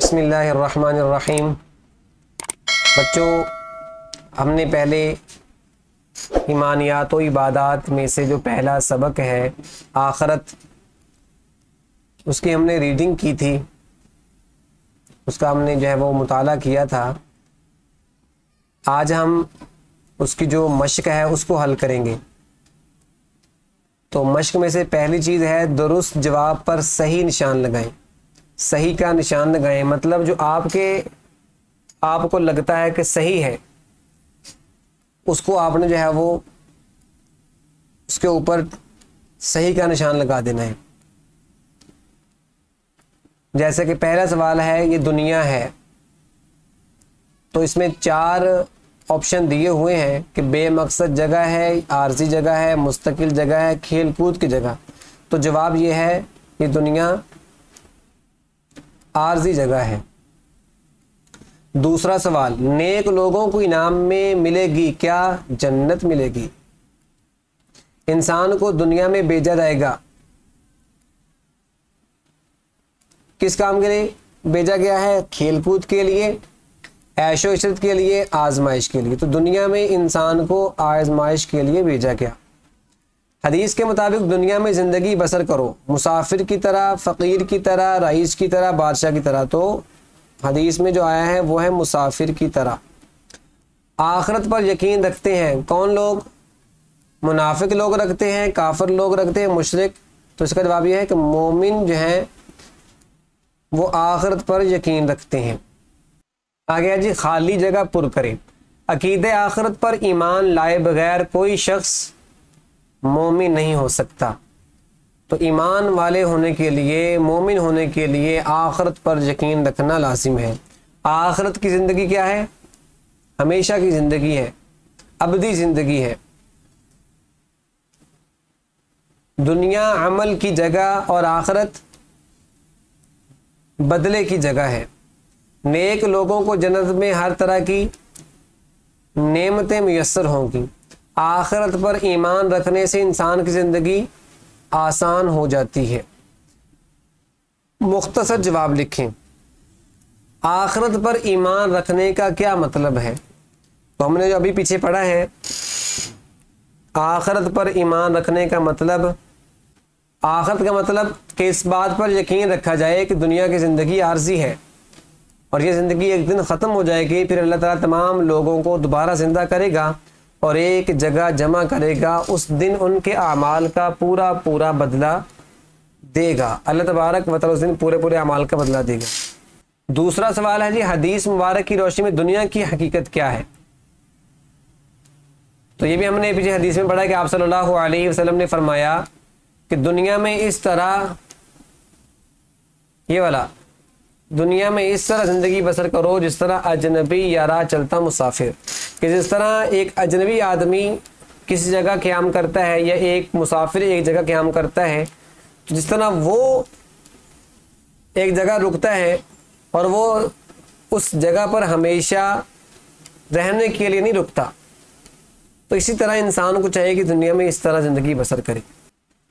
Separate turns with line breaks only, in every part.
بسم اللہ الرحمن الرحیم۔ بچوں، ہم نے پہلے ایمانیات و عبادات میں سے جو پہلا سبق ہے آخرت، اس کی ہم نے ریڈنگ کی تھی، اس کا ہم نے جو ہے وہ مطالعہ کیا تھا۔ آج ہم اس کی جو مشق ہے اس کو حل کریں گے۔ تو مشق میں سے پہلی چیز ہے درست جواب پر صحیح نشان لگائیں۔ صحیح کا نشان لگائیں مطلب جو آپ کو لگتا ہے کہ صحیح ہے، اس کو آپ نے جو ہے وہ اس کے اوپر صحیح کا نشان لگا دینا ہے۔ جیسے کہ پہلا سوال ہے یہ دنیا ہے، تو اس میں 4 آپشن دیے ہوئے ہیں کہ بے مقصد جگہ ہے، عارضی جگہ ہے، مستقل جگہ ہے، کھیل کود کی جگہ۔ تو جواب یہ ہے یہ دنیا عارضی جگہ ہے۔ دوسرا سوال، نیک لوگوں کو انعام میں ملے گی کیا؟ جنت ملے گی۔ انسان کو دنیا میں بھیجا جائے گا کس کام کے لیے بھیجا گیا ہے؟ کھیل کود کے لیے، عیش و عشرت کے لیے، آزمائش کے لیے۔ تو دنیا میں انسان کو آزمائش کے لیے بھیجا گیا۔ حدیث کے مطابق دنیا میں زندگی بسر کرو، مسافر کی طرح، فقیر کی طرح، رئیس کی طرح، بادشاہ کی طرح۔ تو حدیث میں جو آیا ہے وہ ہے مسافر کی طرح۔ آخرت پر یقین رکھتے ہیں کون لوگ؟ منافق لوگ رکھتے ہیں، کافر لوگ رکھتے ہیں، مشرک۔ تو اس کا جواب یہ ہے کہ مومن جو ہیں وہ آخرت پر یقین رکھتے ہیں۔ آگے جی خالی جگہ پر کریں۔ عقید آخرت پر ایمان لائے بغیر کوئی شخص مومن نہیں ہو سکتا۔ تو ایمان والے ہونے کے لیے، مومن ہونے کے لیے آخرت پر یقین رکھنا لازم ہے۔ آخرت کی زندگی کیا ہے؟ ہمیشہ کی زندگی ہے، ابدی زندگی ہے۔ دنیا عمل کی جگہ اور آخرت بدلے کی جگہ ہے۔ نیک لوگوں کو جنت میں ہر طرح کی نعمتیں میسر ہوں گی۔ آخرت پر ایمان رکھنے سے انسان کی زندگی آسان ہو جاتی ہے۔ مختصر جواب لکھیں۔ آخرت پر ایمان رکھنے کا کیا مطلب ہے؟ تو ہم نے جو ابھی پیچھے پڑھا ہے، آخرت پر ایمان رکھنے کا مطلب، آخرت کا مطلب کہ اس بات پر یقین رکھا جائے کہ دنیا کی زندگی عارضی ہے اور یہ زندگی ایک دن ختم ہو جائے گی، پھر اللہ تعالیٰ تمام لوگوں کو دوبارہ زندہ کرے گا اور ایک جگہ جمع کرے گا۔ اس دن ان کے اعمال کا پورا بدلہ دے گا۔ اللہ تبارک و تعالیٰ اس دن پورے اعمال کا بدلہ دے گا۔ دوسرا سوال ہے جی حدیث مبارک کی روشنی میں دنیا کی حقیقت کیا ہے؟ تو یہ بھی ہم نے پیچھے حدیث میں پڑھا کہ آپ صلی اللہ علیہ وسلم نے فرمایا کہ دنیا میں اس طرح، یہ والا، دنیا میں اس طرح زندگی بسر کرو جس طرح اجنبی یا راہ چلتا مسافر، کہ جس طرح ایک اجنبی آدمی کسی جگہ قیام کرتا ہے یا ایک مسافر ایک جگہ قیام کرتا ہے، جس طرح وہ ایک جگہ رکتا ہے اور وہ اس جگہ پر ہمیشہ رہنے کے لیے نہیں رکتا، تو اسی طرح انسان کو چاہیے کہ دنیا میں اس طرح زندگی بسر کرے۔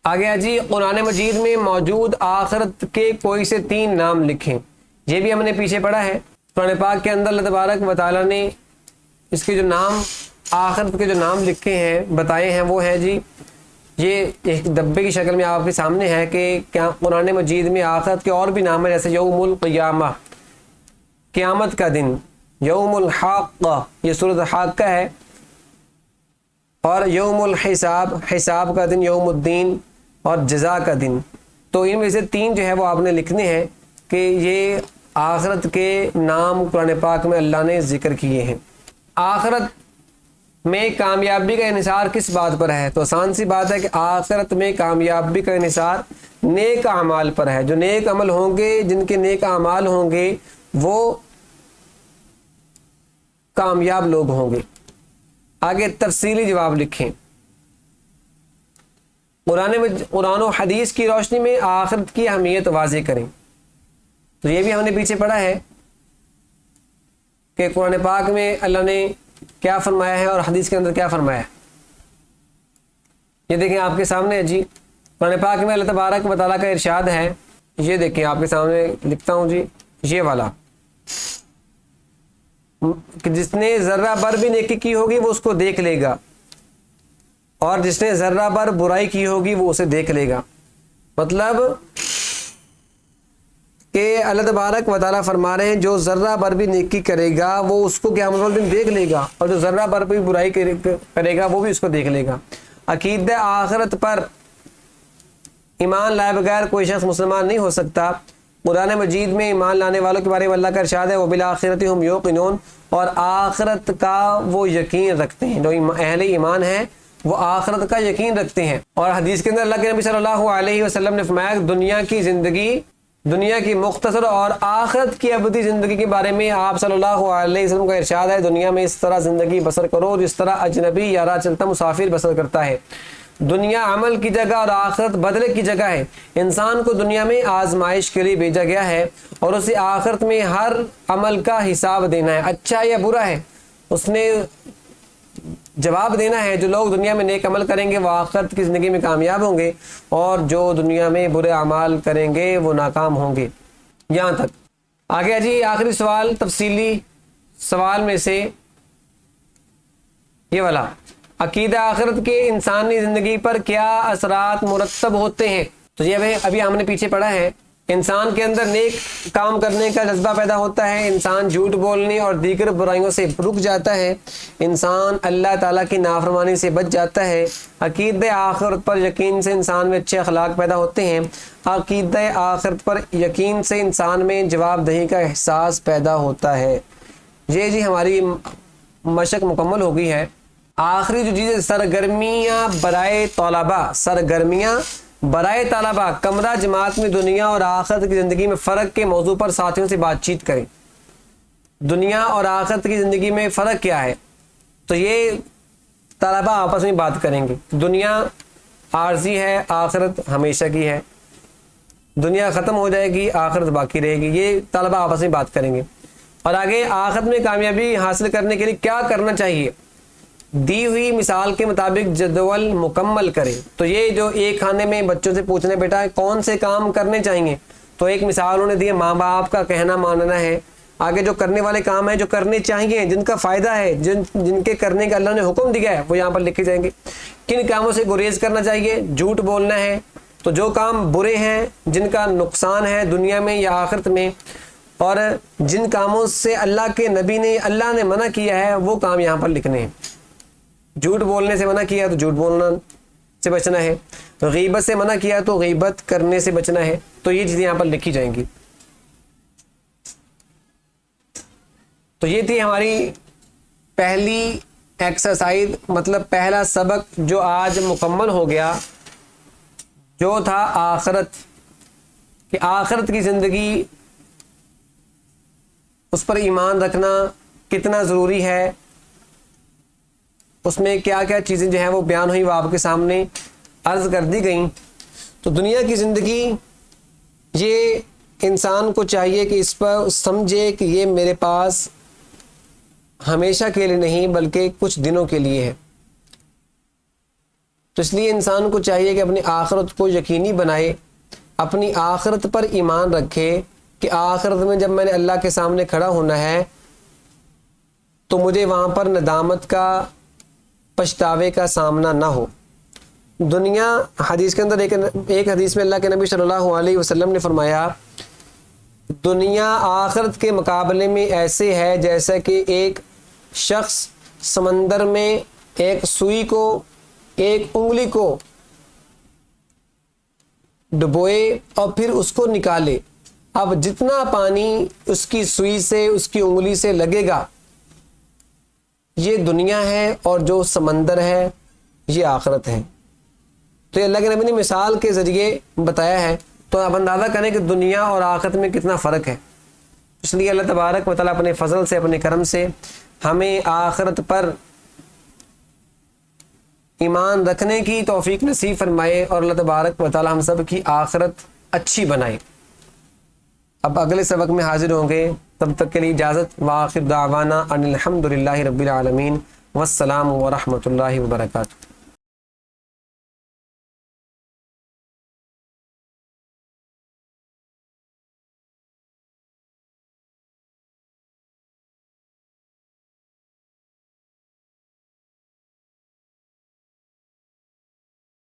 آگے جی قرآن مجید میں موجود آخرت کے کوئی سے 3 نام لکھیں۔ یہ بھی ہم نے پیچھے پڑھا ہے۔ قرآن پاک کے اندر اللہ تبارک و تعالیٰ نے اس کے جو نام، آخرت کے جو نام لکھے ہیں، بتائے ہیں، وہ ہے جی، یہ ایک ڈبے کی شکل میں آپ کے سامنے ہے کہ کیا قرآن مجید میں آخرت کے اور بھی نام ہیں، جیسے یوم القیامہ، قیامت کا دن، یوم الحاقہ، یہ سورۃ حاقہ ہے، اور یوم الحساب، حساب کا دن، یوم الدین، اور جزا کا دن۔ تو ان میں سے 3 جو ہے وہ آپ نے لکھنے ہیں کہ یہ آخرت کے نام قرآن پاک میں اللہ نے ذکر کیے ہیں۔ آخرت میں کامیابی کا انحصار کس بات پر ہے؟ تو آسان سی بات ہے کہ آخرت میں کامیابی کا انحصار نیک اعمال پر ہے۔ جو نیک عمل ہوں گے، جن کے نیک اعمال ہوں گے، وہ کامیاب لوگ ہوں گے۔ آگے تفصیلی جواب لکھیں۔ قرآن و حدیث کی روشنی میں آخرت کی اہمیت واضح کریں۔ تو یہ بھی ہم نے پیچھے پڑھا ہے کہ قرآن پاک میں اللہ نے کیا فرمایا ہے اور حدیث کے اندر کیا فرمایا ہے۔ یہ دیکھیں آپ کے سامنے ہے جی، قرآن پاک میں اللہ تبارک و تعالیٰ کا ارشاد ہے، یہ دیکھیں آپ کے سامنے لکھتا ہوں جی، یہ والا کہ جس نے ذرہ بر بھی نیکی کی ہوگی وہ اس کو دیکھ لے گا، اور جس نے ذرہ بر برائی کی ہوگی وہ اسے دیکھ لے گا۔ مطلب کہ اللہ تبارک و تعالیٰ فرما رہے ہیں جو ذرہ بر بھی نیکی کرے گا وہ اس کو قیامت والے دن دیکھ لے گا، اور جو ذرہ بر بھی برائی کرے گا وہ بھی اس کو دیکھ لے گا۔ عقیدہ آخرت پر ایمان لائے بغیر کوئی شخص مسلمان نہیں ہو سکتا۔ قرآن مجید میں ایمان لانے والوں کے بارے میں اللہ کا ارشاد ہے وَبِالْآخِرَةِ هُمْ يُوقِنُونَ، اور آخرت کا وہ یقین رکھتے ہیں، جو اہل ایمان ہیں وہ آخرت کا یقین رکھتے ہیں۔ اور حدیث کے اندر اللہ کے نبی صلی اللہ علیہ وسلم نے فرمایا کہ دنیا کی مختصر اور آخرت کی ابدی زندگی کے بارے میں آپ صلی اللہ علیہ وسلم کا ارشاد ہے دنیا میں اس طرح زندگی بسر کرو جس طرح اجنبی یا راہ چلتا مسافر بسر کرتا ہے۔ دنیا عمل کی جگہ اور آخرت بدلے کی جگہ ہے۔ انسان کو دنیا میں آزمائش کے لیے بھیجا گیا ہے اور اسے آخرت میں ہر عمل کا حساب دینا ہے، اچھا یا برا ہے اس نے جواب دینا ہے۔ جو لوگ دنیا میں نیک عمل کریں گے وہ آخرت کی زندگی میں کامیاب ہوں گے، اور جو دنیا میں برے اعمال کریں گے وہ ناکام ہوں گے۔ یہاں تک آگے جی آخری سوال، تفصیلی سوال میں سے یہ والا، عقیدہ آخرت کے انسانی زندگی پر کیا اثرات مرتب ہوتے ہیں؟ تو یہ ابھی ہم نے پیچھے پڑھا ہے، انسان کے اندر نیک کام کرنے کا جذبہ پیدا ہوتا ہے، انسان جھوٹ بولنے اور دیگر برائیوں سے رک جاتا ہے، انسان اللہ تعالیٰ کی نافرمانی سے بچ جاتا ہے۔ عقیدہ آخرت پر یقین سے انسان میں اچھے اخلاق پیدا ہوتے ہیں، عقیدہ آخرت پر یقین سے انسان میں جواب دہی کا احساس پیدا ہوتا ہے۔ یہ جی ہماری مشق مکمل ہو گئی ہے۔ آخری جو چیز سرگرمیاں برائے طلبہ کمرہ جماعت میں دنیا اور آخرت کی زندگی میں فرق کے موضوع پر ساتھیوں سے بات چیت کریں۔ دنیا اور آخرت کی زندگی میں فرق کیا ہے؟ تو یہ طلبہ آپس میں بات کریں گے۔ دنیا عارضی ہے، آخرت ہمیشہ کی ہے، دنیا ختم ہو جائے گی، آخرت باقی رہے گی، یہ طلبہ آپس میں بات کریں گے۔ اور آگے آخرت میں کامیابی حاصل کرنے کے لیے کیا کرنا چاہیے؟ دی ہوئی مثال کے مطابق جدول مکمل کریں۔ تو یہ جو ایک کھانے میں بچوں سے پوچھنا بیٹا کون سے کام کرنے چاہیے، تو ایک مثال انہوں نے دی، ماں باپ کا کہنا ماننا ہے۔ آگے جو کرنے والے کام ہیں جو کرنے چاہیے، جن کا فائدہ ہے، جن کے کرنے کا اللہ نے حکم دیا ہے وہ یہاں پر لکھے جائیں گے۔ کن کاموں سے گریز کرنا چاہیے؟ جھوٹ بولنا ہے، تو جو کام برے ہیں جن کا نقصان ہے دنیا میں یا آخرت میں، اور جن کاموں سے اللہ نے منع کیا ہے وہ کام یہاں پر لکھنے ہیں۔ جھوٹ بولنے سے منع کیا تو جھوٹ بولنا سے بچنا ہے، غیبت سے منع کیا تو غیبت کرنے سے بچنا ہے، تو یہ چیزیں یہاں پر لکھی جائیں گی۔ تو یہ تھی ہماری پہلی ایکسرسائز، مطلب پہلا سبق جو آج مکمل ہو گیا، جو تھا آخرت، کہ آخرت کی زندگی اس پر ایمان رکھنا کتنا ضروری ہے، اس میں کیا کیا چیزیں جو ہیں وہ بیان ہوئی وہ آپ کے سامنے عرض کر دی گئیں۔ تو دنیا کی زندگی یہ انسان کو چاہیے کہ اس پر سمجھے کہ یہ میرے پاس ہمیشہ کے لیے نہیں بلکہ کچھ دنوں کے لیے ہے۔ تو اس لیے انسان کو چاہیے کہ اپنی آخرت کو یقینی بنائے، اپنی آخرت پر ایمان رکھے کہ آخرت میں جب میں نے اللہ کے سامنے کھڑا ہونا ہے تو مجھے وہاں پر ندامت کا، پچھتاوے کا سامنا نہ ہو۔ دنیا حدیث کے اندر ایک حدیث میں اللہ کے نبی صلی اللہ علیہ وسلم نے فرمایا دنیا آخرت کے مقابلے میں ایسے ہے جیسا کہ ایک شخص سمندر میں ایک سوئی کو، ایک انگلی کو ڈبوئے اور پھر اس کو نکالے۔ اب جتنا پانی اس کی سوئی سے، اس کی انگلی سے لگے گا، یہ دنیا ہے، اور جو سمندر ہے یہ آخرت ہے۔ تو یہ اللہ کے نبی نے مثال کے ذریعے بتایا ہے، تو آپ اندازہ کریں کہ دنیا اور آخرت میں کتنا فرق ہے۔ اس لیے اللہ تبارک و تعالیٰ اپنے فضل سے، اپنے کرم سے ہمیں آخرت پر ایمان رکھنے کی توفیق نصیب فرمائے، اور اللہ تبارک و تعالیٰ ہم سب کی آخرت اچھی بنائے۔ اب اگلے سبق میں حاضر ہوں گے، تب تک کے لیے اجازت، وآخر دعوانا ان الحمد للہ رب العالمین، والسلام ورحمۃ اللہ وبرکاتہ۔